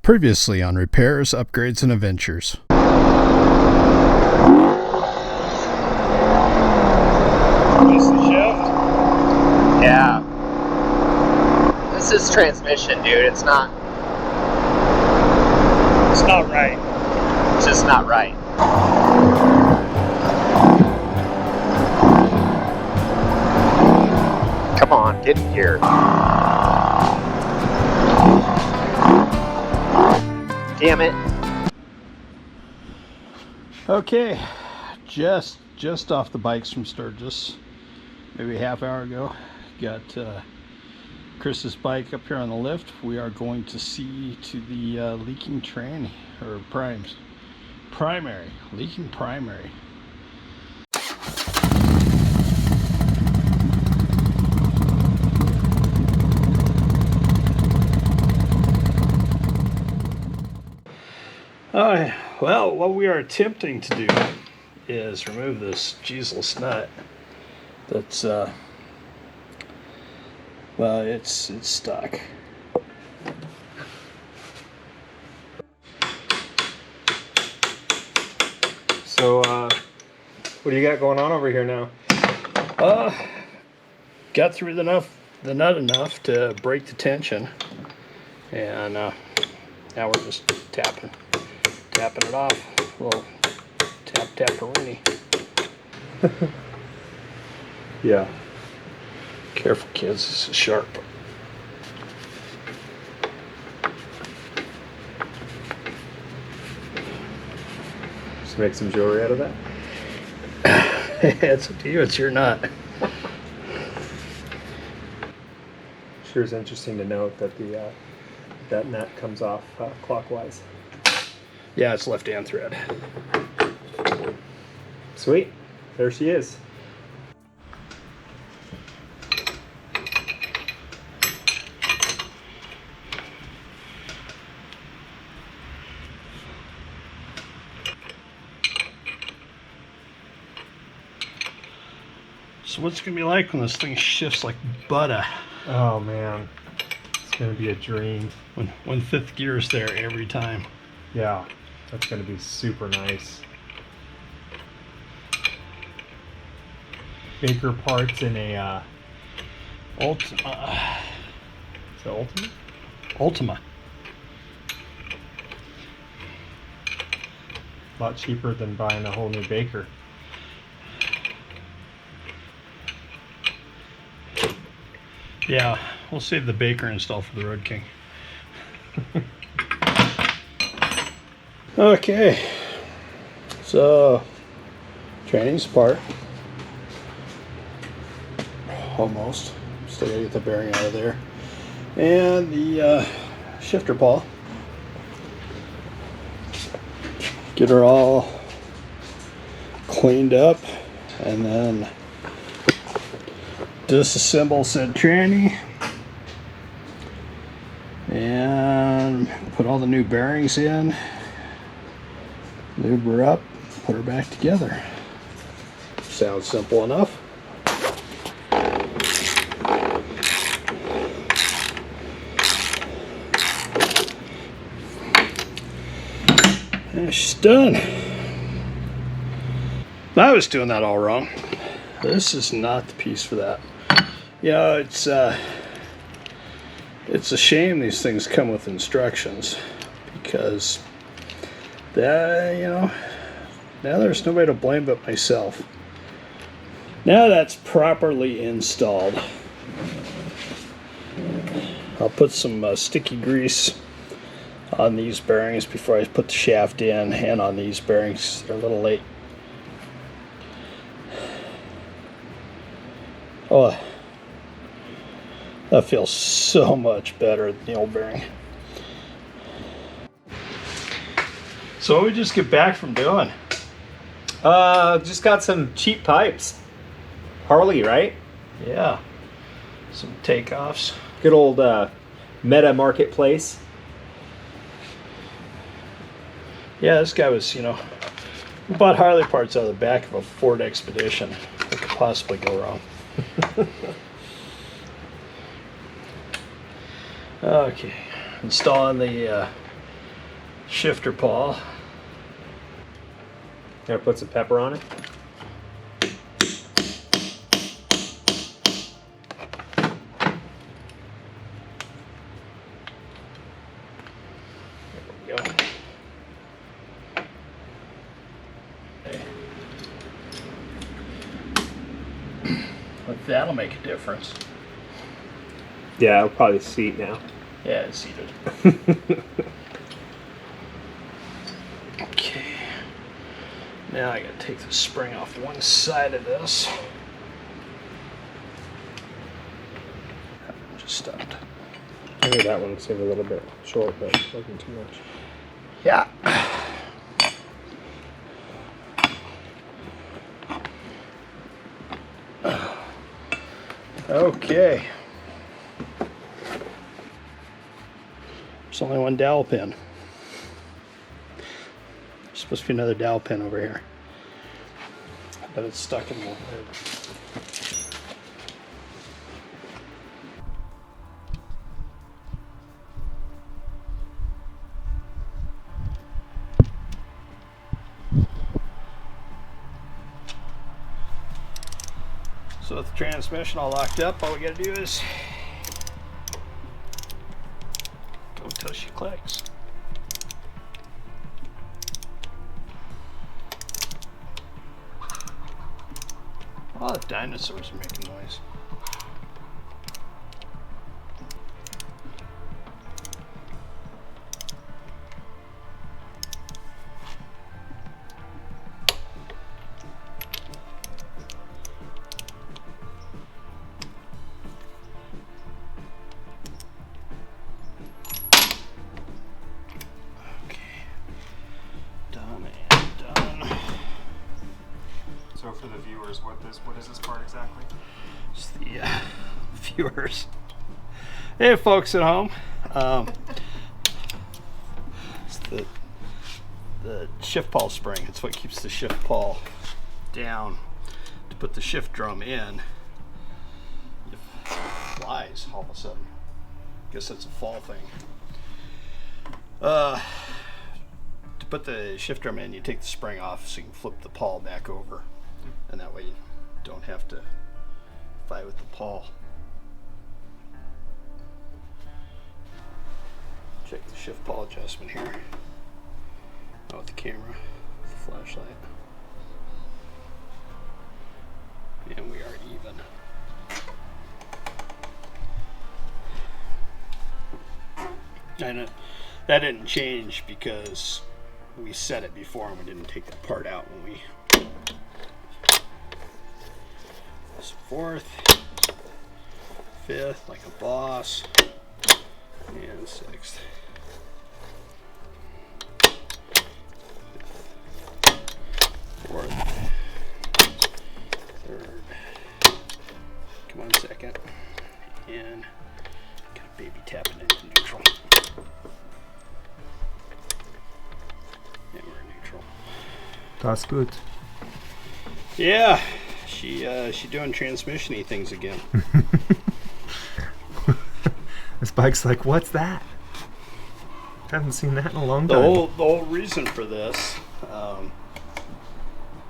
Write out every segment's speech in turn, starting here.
Previously on repairs, upgrades, and adventures. This the shift? Yeah. This is transmission, dude. It's not right. It's just not right. Come on, get in here. Damn it. Okay, just off the bikes from Sturgis, maybe a half hour ago. Got Chris's bike up here on the lift. We are going to see to the leaking train, or leaking primary. Well, what we are attempting to do is remove this Jesus nut that's well, it's stuck. So what do you got going on over here now? Got through the nut enough to break the tension, and now we're just tapping it off. A little tap-taparoonie. Yeah. Careful, kids, this is sharp. Just make some jewelry out of that? It's up to you, it's your nut. Sure is interesting to note that the that nut comes off clockwise. Yeah, it's left-hand thread. Sweet. There she is. So what's it gonna be like when this thing shifts like butter? Oh man, it's gonna be a dream. When fifth gear is there every time. Yeah, that's gonna be super nice. Baker parts in a Ultima. Is that Ultimate? Ultima. A lot cheaper than buying a whole new Baker. Yeah, we'll save the Baker install for the Road King. Okay, so training's apart. Almost. Still gotta get the bearing out of there. And the shifter pawl. Get her all cleaned up, and then disassemble said tranny and put all the new bearings in, lube her up, put her back together. Sounds simple enough. And she's done. I was doing that all wrong. This is not the piece for that. You know, it's a shame these things come with instructions, because now there's nobody to blame but myself. Now that's properly installed, I'll put some sticky grease on these bearings before I put the shaft in, and on these bearings. They're a little late. Oh, that feels so much better than the old bearing. So what did we just get back from doing? Just got some cheap pipes. Harley, right? Yeah, some takeoffs. Good old Meta Marketplace. Yeah, this guy was, we bought Harley parts out of the back of a Ford Expedition. What could possibly go wrong? Okay, installing the shifter pawl. Gotta put some pepper on it. There we go. But that'll make a difference. Yeah, I'll probably seat now. Yeah, it's seated. Okay. Now I gotta take the spring off one side of this. Just stopped. I think that one seemed a little bit short, but it wasn't too much. Yeah. Okay. There's only one dowel pin. There's supposed to be another dowel pin over here, but it's stuck in the lid. So with the transmission all locked up, all we gotta do is go till she clicks. Oh, the dinosaurs are making noise. So for the viewers, what is this part exactly? It's the viewers. Hey, folks at home. It's the Shiftpul spring. It's what keeps the Shiftpul down. To put the shift drum in, it flies all of a sudden. Guess that's a fall thing. To put the shift drum in, you take the spring off so you can flip the pawl back over. And that way you don't have to fight with the pawl. Check the shift pawl adjustment here. Not with the camera, with the flashlight. And we are even. And that didn't change because we set it before and we didn't take that part out when we. Fourth, fifth, like a boss, and sixth. Fourth, third, come on, second, and got a baby tapping into neutral. And we're neutral. That's good. Yeah. She doing transmission-y things again. This bike's like, what's that? Haven't seen that in a long The time. whole reason for this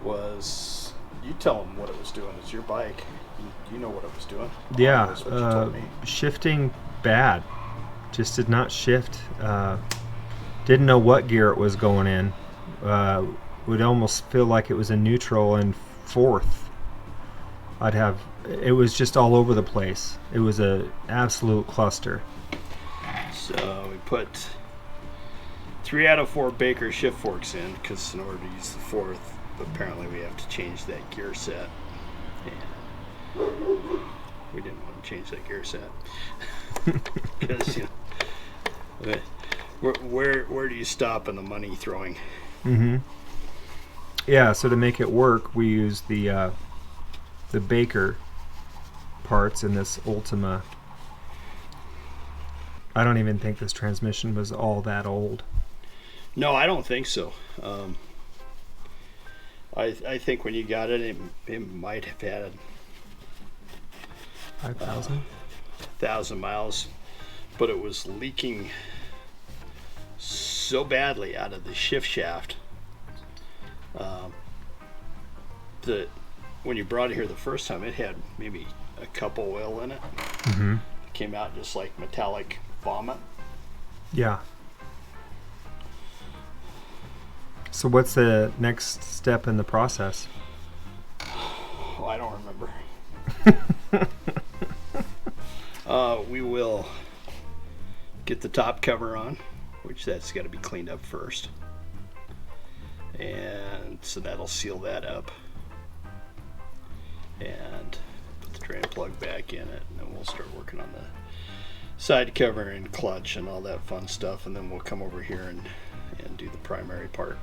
was you tell them what it was doing. It's your bike. You know what it was doing. Yeah, That's what you told me. shifting bad. Just did not shift. Didn't know what gear it was going in. Would almost feel like it was in neutral and fourth. It was just all over the place. It was a absolute cluster. So we put 3 out of 4 Baker shift forks in because in order to use the fourth, apparently we have to change that gear set. And we didn't want to change that gear set because where do you stop in the money throwing? Mm-hmm. Yeah. So to make it work, we used the Baker parts in this Ultima. I don't even think this transmission was all that old. No, I don't think so. I think when you got it, it might have had 5,000 miles, but it was leaking so badly out of the shift shaft that when you brought it here the first time, it had maybe a cup of oil in it. Mm-hmm. It came out just like metallic vomit. Yeah. So what's the next step in the process? Oh, I don't remember. We will get the top cover on, which that's got to be cleaned up first. And so that'll seal that up. And put the drain plug back in it, and then we'll start working on the side cover and clutch and all that fun stuff, and then we'll come over here and do the primary part.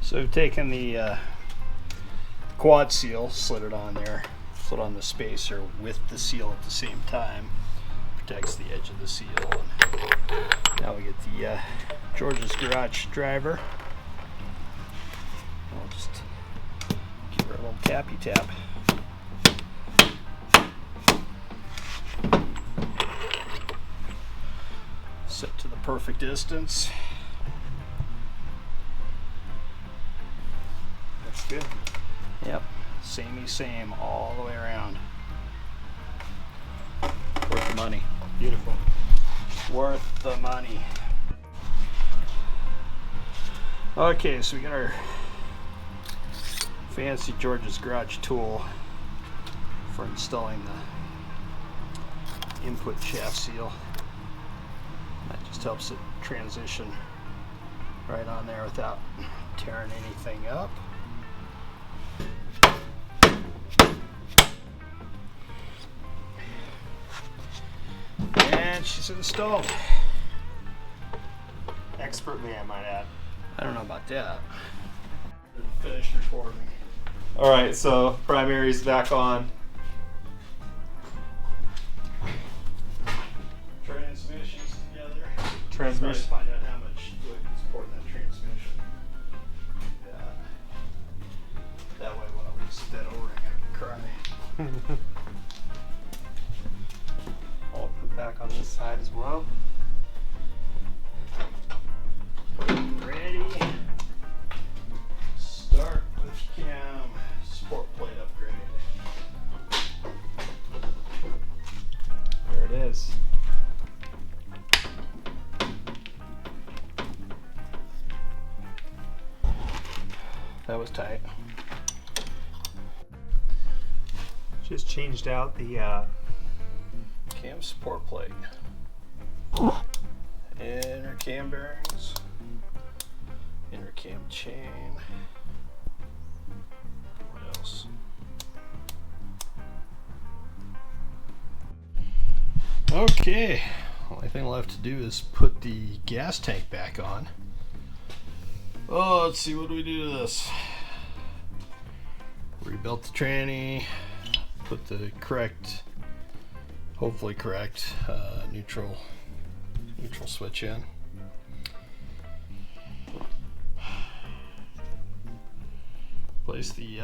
So we've taken the quad seal, slid it on there, slid on the spacer with the seal at the same time, protects the edge of the seal. And now we get the George's Garage driver. I'll just give her a little tappy tap. Set to the perfect distance. That's good. Yep, samey same all the way around. Worth the money. Beautiful. Worth the money. Okay, so we got our fancy George's Garage tool for installing the input shaft seal. That just helps it transition right on there without tearing anything up. And she's installed. Expertly, I might add. I don't know about that. Finished recording. All right, so primary's back on. Transmissions together. Transmission. Find out how much we can support that transmission. That way, when I lose that O-ring, I can cry. I'll put back on this side as well. Ready. Start with cam support plate upgrade. There it is. That was tight. Just changed out the Cam support plate. Inner cam bearings. Inner cam chain. What else? Okay. Only thing left to do is put the gas tank back on. Oh, let's see, what do we do to this? Rebuilt the tranny, put the correct, hopefully correct, neutral switch in. Place the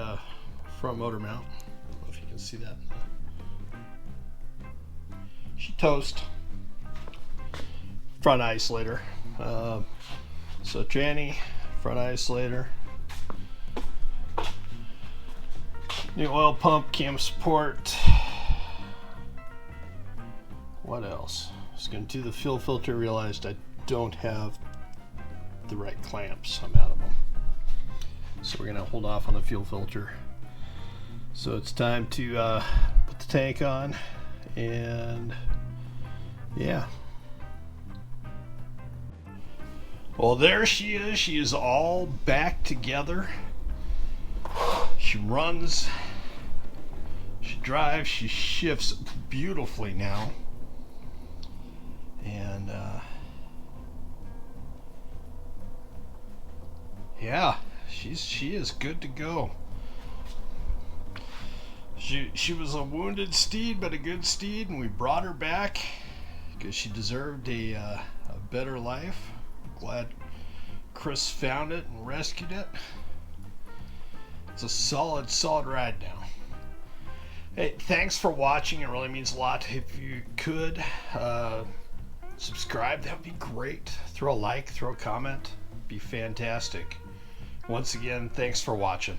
front motor mount. I don't know if you can see that. She toast. Front isolator. So tranny, front isolator. New oil pump, cam support. What else? I was going to do the fuel filter, realized I don't have the right clamps. I'm out of them. So we're going to hold off on the fuel filter. So it's time to put the tank on, and yeah. Well, there she is. She is all back together. She runs, she drives, she shifts beautifully now. And yeah, she is good to go. She was a wounded steed, but a good steed, and we brought her back because she deserved a better life. Glad Chris found it and rescued it. It's a solid ride now. Hey, thanks for watching. It really means a lot. If you could subscribe. That would be great. Throw a like, throw a comment. Be fantastic. Once again, thanks for watching.